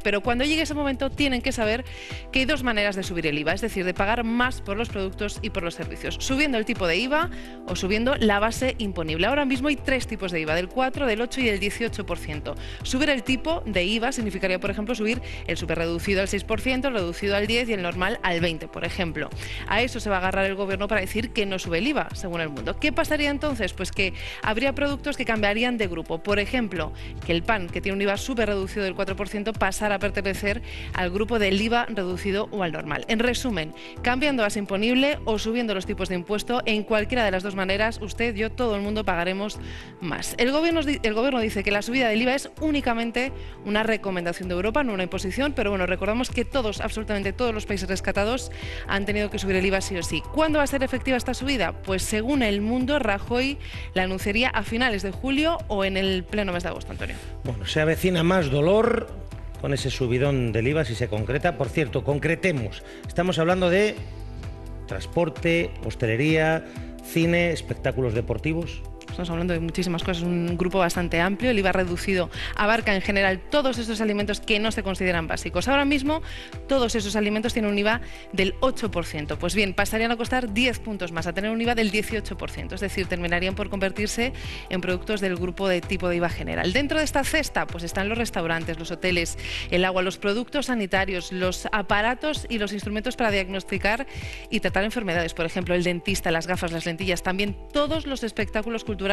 Pero cuando llegue ese momento tienen que saber que hay dos maneras de subir el IVA, es decir, de pagar más por los productos y por los servicios, subiendo el tipo de IVA o subiendo la base imponible. Ahora mismo hay tres tipos de IVA, del 4, del 8 y el 18%. Subir el tipo de IVA significaría, por ejemplo, subir el superreducido al 6%, el reducido al 10% y el normal al 20%, por ejemplo. A eso se va a agarrar el gobierno para decir que no sube el IVA, según el mundo. ¿Qué pasaría entonces? Pues que habría productos que cambiarían de grupo. Por ejemplo, que el pan, que tiene un IVA superreducido del 4%, pasara a pertenecer al grupo del IVA reducido o al normal. En resumen, cambiando base imponible o subiendo los tipos de impuesto, en cualquiera de las dos maneras, usted, yo, todo el mundo pagaremos más. El gobierno dice que la subida del IVA es únicamente una recomendación de Europa, no una imposición, pero bueno, recordamos que absolutamente todos los países rescatados han tenido que subir el IVA sí o sí. ¿Cuándo va a ser efectiva esta subida? Pues según El Mundo, Rajoy la anunciaría a finales de julio o en el pleno mes de agosto, Antonio. Bueno, se avecina más dolor con ese subidón del IVA si se concreta. Por cierto, concretemos. Estamos hablando de transporte, hostelería, cine, espectáculos deportivos. Estamos hablando de muchísimas cosas, un grupo bastante amplio. El IVA reducido abarca en general todos esos alimentos que no se consideran básicos. Ahora mismo todos esos alimentos tienen un IVA del 8%. Pues bien, pasarían a costar 10 puntos más, a tener un IVA del 18%. Es decir, terminarían por convertirse en productos del grupo de tipo de IVA general. Dentro de esta cesta pues están los restaurantes, los hoteles, el agua, los productos sanitarios, los aparatos y los instrumentos para diagnosticar y tratar enfermedades. Por ejemplo, el dentista, las gafas, las lentillas. También todos los espectáculos culturales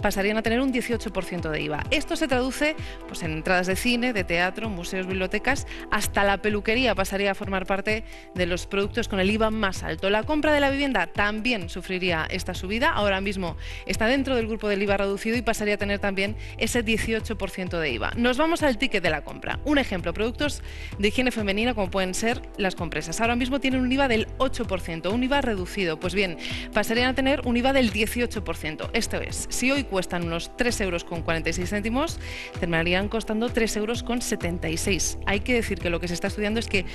pasarían a tener un 18% de IVA. Esto se traduce pues, en entradas de cine, de teatro, museos, bibliotecas, hasta la peluquería pasaría a formar parte de los productos con el IVA más alto. La compra de la vivienda también sufriría esta subida. Ahora mismo está dentro del grupo del IVA reducido y pasaría a tener también ese 18% de IVA. Nos vamos al ticket de la compra. Un ejemplo, productos de higiene femenina como pueden ser las compresas. Ahora mismo tienen un IVA del 8%, un IVA reducido. Pues bien, pasarían a tener un IVA del 18%. Esto es, si hoy cuestan unos 3,46 €, terminarían costando 3,76 €. Hay que decir que lo que se está estudiando es qué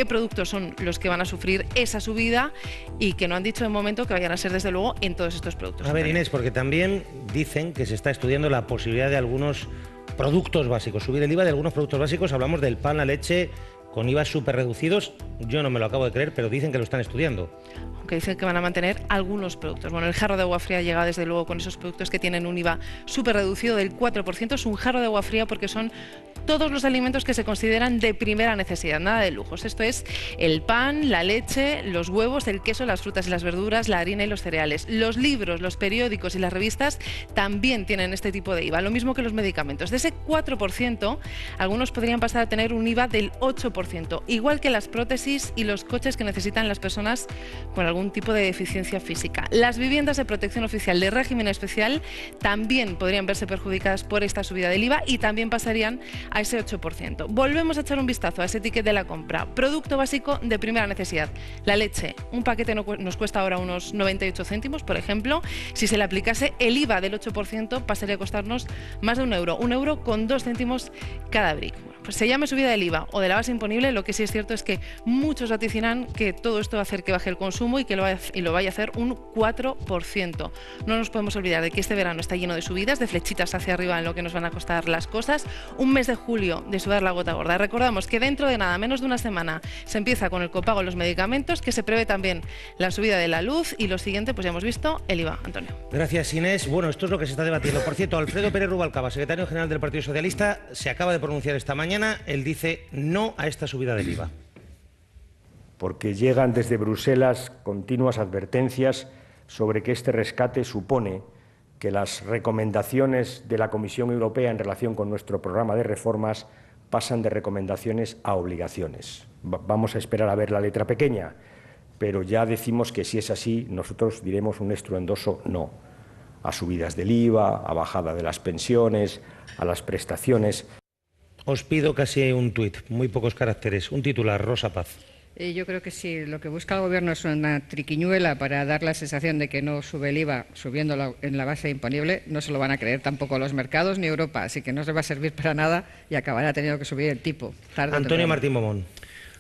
productos son los que van a sufrir esa subida y que no han dicho de momento que vayan a ser desde luego en todos estos productos. A ver, Inés, porque también dicen que se está estudiando la posibilidad de algunos productos básicos, subir el IVA de algunos productos básicos. Hablamos del pan, la leche, con IVA súper reducidos. Yo no me lo acabo de creer, pero dicen que lo están estudiando. Aunque dicen que van a mantener algunos productos. Bueno, el jarro de agua fría llega desde luego con esos productos que tienen un IVA súper reducido del 4%. Es un jarro de agua fría porque son todos los alimentos que se consideran de primera necesidad, nada de lujos. Esto es el pan, la leche, los huevos, el queso, las frutas y las verduras, la harina y los cereales. Los libros, los periódicos y las revistas también tienen este tipo de IVA, lo mismo que los medicamentos. De ese 4%, algunos podrían pasar a tener un IVA del 8%, igual que las prótesis y los coches que necesitan las personas con algún tipo de deficiencia física. Las viviendas de protección oficial de régimen especial también podrían verse perjudicadas por esta subida del IVA y también pasarían a ese 8%. Volvemos a echar un vistazo a ese ticket de la compra. Producto básico de primera necesidad. La leche. Un paquete nos cuesta ahora unos 98 céntimos, por ejemplo. Si se le aplicase el IVA del 8%, pasaría a costarnos más de €1. €1,02 cada brick. Bueno, pues se llame subida del IVA o de la base imponible, lo que sí es cierto es que muchos vaticinan que todo esto va a hacer que baje el consumo y que lo vaya a hacer un 4%. No nos podemos olvidar de que este verano está lleno de subidas, de flechitas hacia arriba en lo que nos van a costar las cosas. Un mes de julio de sudar la gota gorda. Recordamos que dentro de nada, menos de una semana, se empieza con el copago en los medicamentos, que se prevé también la subida de la luz y lo siguiente, pues ya hemos visto, el IVA. Antonio. Gracias, Inés. Bueno, esto es lo que se está debatiendo. Por cierto, Alfredo Pérez Rubalcaba, secretario general del Partido Socialista, se acaba de pronunciar esta mañana. Él dice no a esta subida del IVA. Porque llegan desde Bruselas continuas advertencias sobre que este rescate supone que las recomendaciones de la Comisión Europea en relación con nuestro programa de reformas pasan de recomendaciones a obligaciones. Vamos a esperar a ver la letra pequeña, pero ya decimos que si es así, nosotros diremos un estruendoso no a subidas del IVA, a bajada de las pensiones, a las prestaciones. Os pido casi un tuit, muy pocos caracteres. Un titular, Rosa Paz. Yo creo que si lo que busca el Gobierno es una triquiñuela para dar la sensación de que no sube el IVA subiéndolo en la base imponible, no se lo van a creer tampoco los mercados ni Europa, así que no se va a servir para nada y acabará teniendo que subir el tipo. Antonio Martín Momón.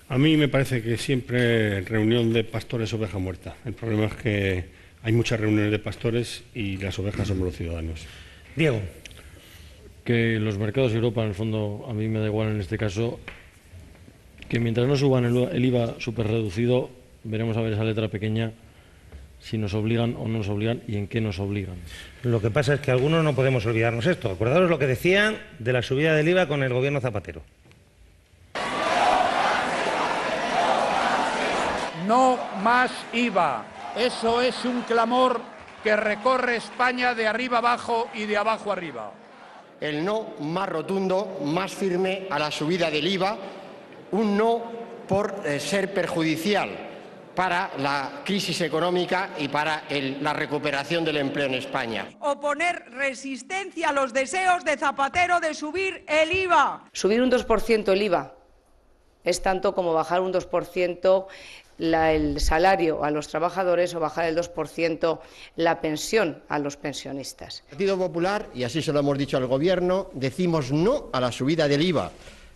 A mí me parece que siempre reunión de pastores oveja muerta. El problema es que hay muchas reuniones de pastores y las ovejas somos los ciudadanos. Diego. Que los mercados de Europa, en el fondo, a mí me da igual en este caso, que mientras no suban el IVA súper reducido, veremos a ver esa letra pequeña si nos obligan o no nos obligan y en qué nos obligan. Lo que pasa es que algunos no podemos olvidarnos esto. Acordaros lo que decían de la subida del IVA con el gobierno Zapatero. No más IVA. Eso es un clamor que recorre España de arriba abajo y de abajo arriba. El no más rotundo, más firme a la subida del IVA, un no por ser perjudicial para la crisis económica y para la recuperación del empleo en España. Oponer resistencia a los deseos de Zapatero de subir el IVA. Subir un 2% el IVA es tanto como bajar un 2% el salario a los trabajadores o bajar el 2% la pensión a los pensionistas. El Partido Popular, y así se lo hemos dicho al Gobierno, decimos no a la subida del IVA,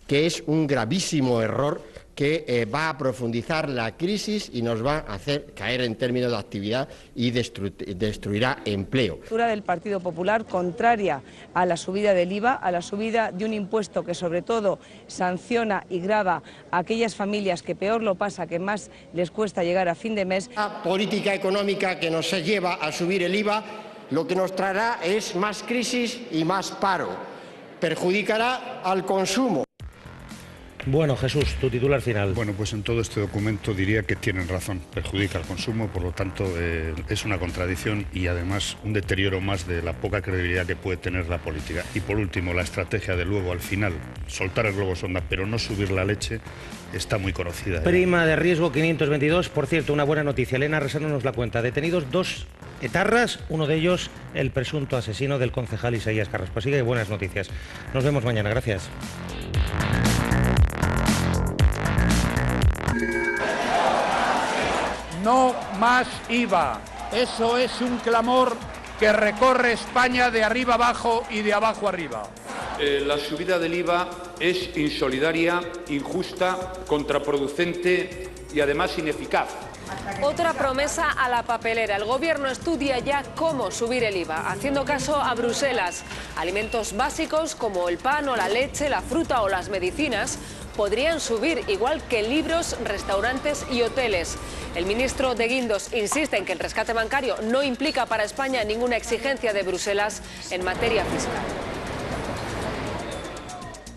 que es un gravísimo error que va a profundizar la crisis y nos va a hacer caer en términos de actividad y destruirá empleo. La postura del Partido Popular contraria a la subida del IVA, a la subida de un impuesto que sobre todo sanciona y grava a aquellas familias que peor lo pasa, que más les cuesta llegar a fin de mes. La política económica que nos lleva a subir el IVA lo que nos traerá es más crisis y más paro. Perjudicará al consumo. Bueno, Jesús, tu titular final. Bueno, pues en todo este documento diría que tienen razón, perjudica al consumo, por lo tanto es una contradicción y además un deterioro más de la poca credibilidad que puede tener la política. Y por último, la estrategia de luego al final, soltar el globo sonda pero no subir la leche, está muy conocida. Prima de riesgo 522, por cierto, una buena noticia, Elena Resano nos la cuenta, detenidos 2 etarras, uno de ellos el presunto asesino del concejal Isaías Carrasco. Así que buenas noticias. Nos vemos mañana, gracias. No más IVA. Eso es un clamor que recorre España de arriba abajo y de abajo arriba. La subida del IVA es insolidaria, injusta, contraproducente y además ineficaz. Otra promesa a la papelera. El Gobierno estudia ya cómo subir el IVA, haciendo caso a Bruselas. Alimentos básicos como el pan o la leche, la fruta o las medicinas podrían subir, igual que libros, restaurantes y hoteles. El ministro de Guindos insiste en que el rescate bancario no implica para España ninguna exigencia de Bruselas en materia fiscal.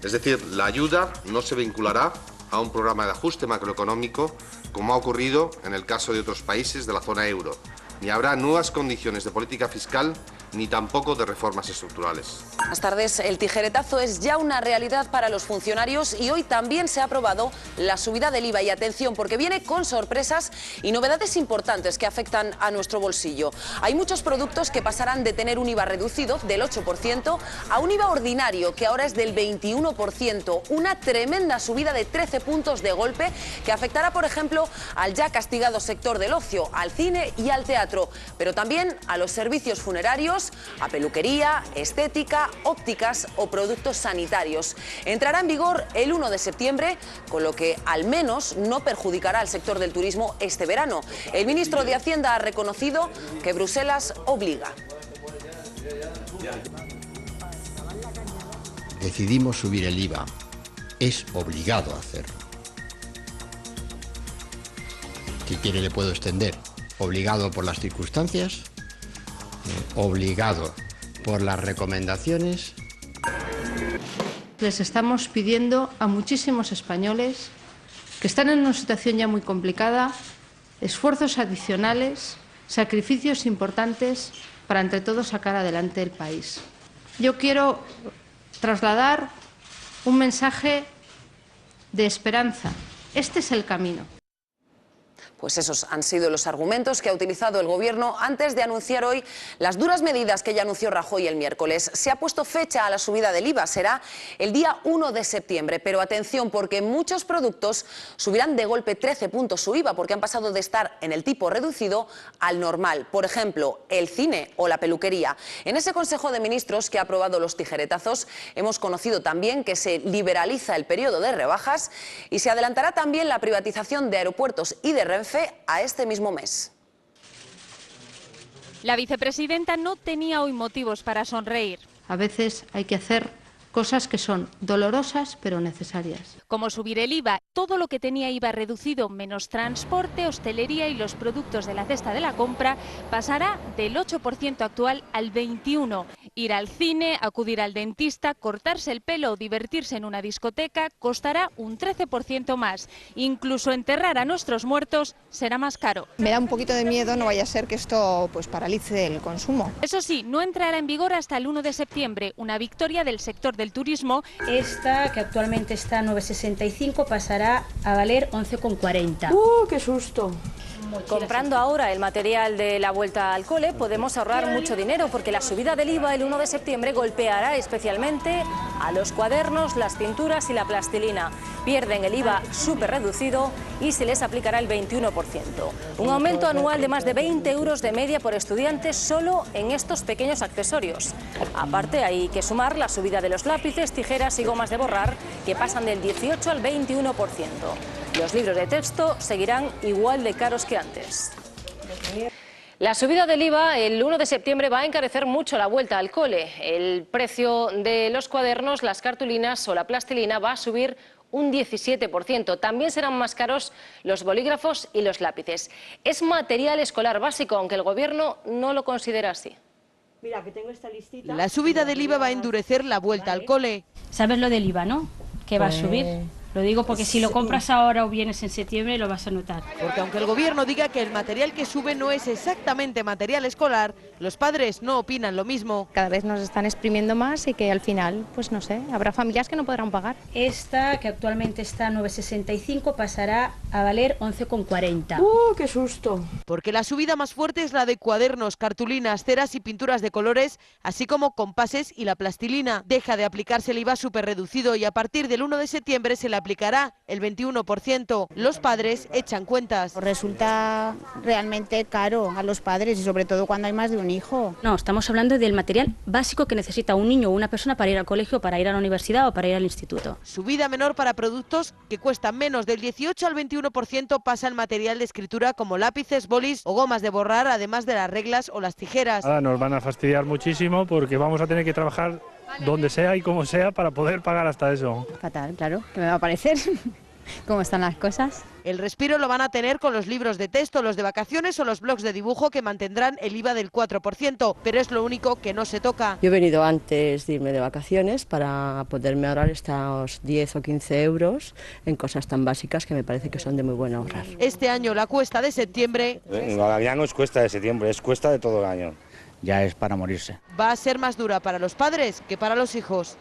Es decir, la ayuda no se vinculará a un programa de ajuste macroeconómico, como ha ocurrido en el caso de otros países de la zona euro, ni habrá nuevas condiciones de política fiscal ni tampoco de reformas estructurales. Buenas tardes. El tijeretazo es ya una realidad para los funcionarios y hoy también se ha aprobado la subida del IVA. Y atención, porque viene con sorpresas y novedades importantes que afectan a nuestro bolsillo. Hay muchos productos que pasarán de tener un IVA reducido del 8% a un IVA ordinario que ahora es del 21%. Una tremenda subida de 13 puntos de golpe que afectará, por ejemplo, al ya castigado sector del ocio, al cine y al teatro, pero también a los servicios funerarios, a peluquería, estética, ópticas o productos sanitarios. Entrará en vigor el 1 de septiembre, con lo que al menos no perjudicará al sector del turismo este verano. El ministro de Hacienda ha reconocido que Bruselas obliga. Decidimos subir el IVA. Es obligado a hacerlo. Si quiere le puedo extender. Obligado por las circunstancias, obligado por las recomendaciones. Les estamos pidiendo a muchísimos españoles que están en una situación ya muy complicada, esfuerzos adicionales, sacrificios importantes para entre todos sacar adelante el país. Yo quiero trasladar un mensaje de esperanza. Este es el camino. Pues esos han sido los argumentos que ha utilizado el Gobierno antes de anunciar hoy las duras medidas que ya anunció Rajoy el miércoles. Se ha puesto fecha a la subida del IVA, será el día 1 de septiembre. Pero atención, porque muchos productos subirán de golpe 13 puntos su IVA, porque han pasado de estar en el tipo reducido al normal. Por ejemplo, el cine o la peluquería. En ese Consejo de Ministros que ha aprobado los tijeretazos, hemos conocido también que se liberaliza el periodo de rebajas y se adelantará también la privatización de aeropuertos y de Renfe a este mismo mes. La vicepresidenta no tenía hoy motivos para sonreír. A veces hay que hacer cosas que son dolorosas pero necesarias. Como subir el IVA, todo lo que tenía IVA reducido menos transporte, hostelería y los productos de la cesta de la compra pasará del 8% actual al 21%. Ir al cine, acudir al dentista, cortarse el pelo o divertirse en una discoteca costará un 13% más. Incluso enterrar a nuestros muertos será más caro. Me da un poquito de miedo, no vaya a ser que esto pues paralice el consumo. Eso sí, no entrará en vigor hasta el 1 de septiembre, una victoria del sector del turismo. Esta, que actualmente está a 9,65, pasará a valer 11,40. ¡Qué susto! Comprando ahora el material de la vuelta al cole podemos ahorrar mucho dinero, porque la subida del IVA el 1 de septiembre golpeará especialmente a los cuadernos, las pinturas y la plastilina. Pierden el IVA súper reducido y se les aplicará el 21%. Un aumento anual de más de 20 euros de media por estudiante solo en estos pequeños accesorios. Aparte, hay que sumar la subida de los lápices, tijeras y gomas de borrar, que pasan del 18 al 21%. Los libros de texto seguirán igual de caros que antes. La subida del IVA el 1 de septiembre va a encarecer mucho la vuelta al cole. El precio de los cuadernos, las cartulinas o la plastilina va a subir un 17%. También serán más caros los bolígrafos y los lápices. Es material escolar básico, aunque el Gobierno no lo considera así. Mira, que tengo esta listita. La subida del IVA va a endurecer la vuelta al cole. ¿Sabes lo del IVA, no? Que va a subir. Lo digo porque si lo compras ahora o vienes en septiembre lo vas a notar. Porque aunque el Gobierno diga que el material que sube no es exactamente material escolar, los padres no opinan lo mismo. Cada vez nos están exprimiendo más y que al final, pues no sé, habrá familias que no podrán pagar. Esta, que actualmente está a 9,65, pasará a valer 11,40. ¡Qué susto! Porque la subida más fuerte es la de cuadernos, cartulinas, ceras y pinturas de colores, así como compases y la plastilina. Deja de aplicarse el IVA súper reducido y a partir del 1 de septiembre se le aplicará el 21%. Los padres echan cuentas. Resulta realmente caro a los padres y sobre todo cuando hay más de un hijo. No, estamos hablando del material básico que necesita un niño o una persona para ir al colegio, para ir a la universidad o para ir al instituto. Subida menor para productos que cuestan menos. Del 18 al 21% pasa el material de escritura como lápices, bolis o gomas de borrar, además de las reglas o las tijeras. Ahora nos van a fastidiar muchísimo porque vamos a tener que trabajar donde sea y como sea para poder pagar hasta eso. Fatal, claro, que me va a parecer cómo están las cosas. El respiro lo van a tener con los libros de texto, los de vacaciones o los blogs de dibujo, que mantendrán el IVA del 4%, pero es lo único que no se toca. Yo he venido antes de irme de vacaciones para poderme ahorrar estos 10 o 15 euros en cosas tan básicas que me parece que son de muy buen ahorrar. Este año la cuesta de septiembre... Ya no es cuesta de septiembre, es cuesta de todo el año. Ya es para morirse. Va a ser más dura para los padres que para los hijos.